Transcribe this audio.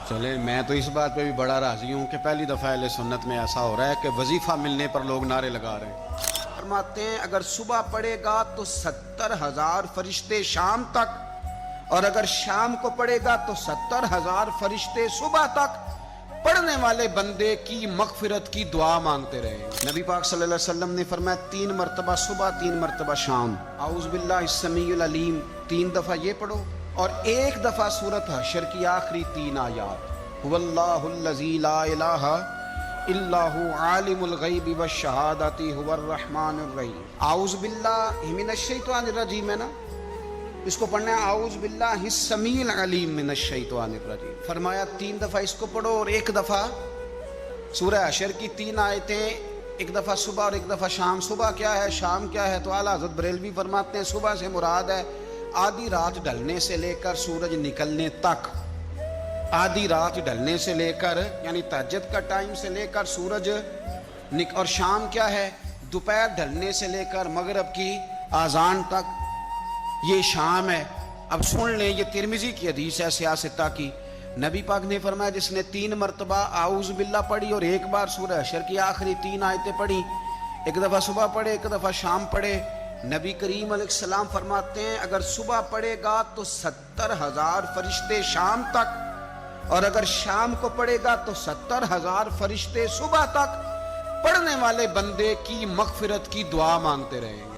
چلے میں تو اس بات پہ بھی بڑا راضی ہوں کہ پہلی دفعہ اہل سنت میں ایسا ہو رہا ہے کہ وظیفہ ملنے پر لوگ نعرے لگا رہے ہیں۔ فرماتے ہیں اگر صبح پڑھے گا تو 70,000 فرشتے شام تک، اور اگر شام کو پڑھے گا تو 70,000 فرشتے صبح تک پڑھنے والے بندے کی مغفرت کی دعا مانگتے رہے۔ نبی پاک صلی اللہ علیہ وسلم نے فرمایا 3 مرتبہ صبح 3 مرتبہ شام اعوذ باللہ السمیع العلیم 3 دفعہ یہ پڑھو، اور 1 دفعہ سورۃ حشر کی آخری 3 آیات هو اللہ الذی لا الہ الا هو عالم الغیب والشہادۃ هو الرحمن الرحیم۔ اعوذ باللہ من الشیطان الرجیم ہے نا، اس کو پڑھنا ہے اعوذ باللہ السمیع العلیم من الشیطان الرجیم۔ فرمایا 3 دفعہ اس کو پڑھو اور 1 دفعہ سورہ حشر کی 3 آیتیں، 1 دفعہ صبح اور 1 دفعہ شام۔ صبح کیا ہے، شام کیا ہے؟ تو اعلیٰ حضرت بریلوی فرماتے ہیں صبح سے مراد ہے آدھی رات ڈھلنے سے لے کر سورج نکلنے تک، آدھی رات ڈھلنے سے لے کر یعنی تہجد کا ٹائم سے لے کر سورج اور شام کیا ہے، دوپہر ڈھلنے سے لے کر مغرب کی اذان تک، یہ شام ہے۔ اب سن لیں، یہ ترمذی کی حدیث ہے سیاستہ کی، نبی پاک نے فرمایا جس نے 3 مرتبہ اعوذ باللہ پڑھی اور 1 بار سورہ حشر کی آخری 3 آیتیں پڑھی، 1 دفعہ صبح پڑھے 1 دفعہ شام پڑھے، نبی کریم علیہ السلام فرماتے ہیں اگر صبح پڑھے گا تو 70,000 فرشتے شام تک، اور اگر شام کو پڑھے گا تو 70,000 فرشتے صبح تک پڑھنے والے بندے کی مغفرت کی دعا مانگتے رہیں گے۔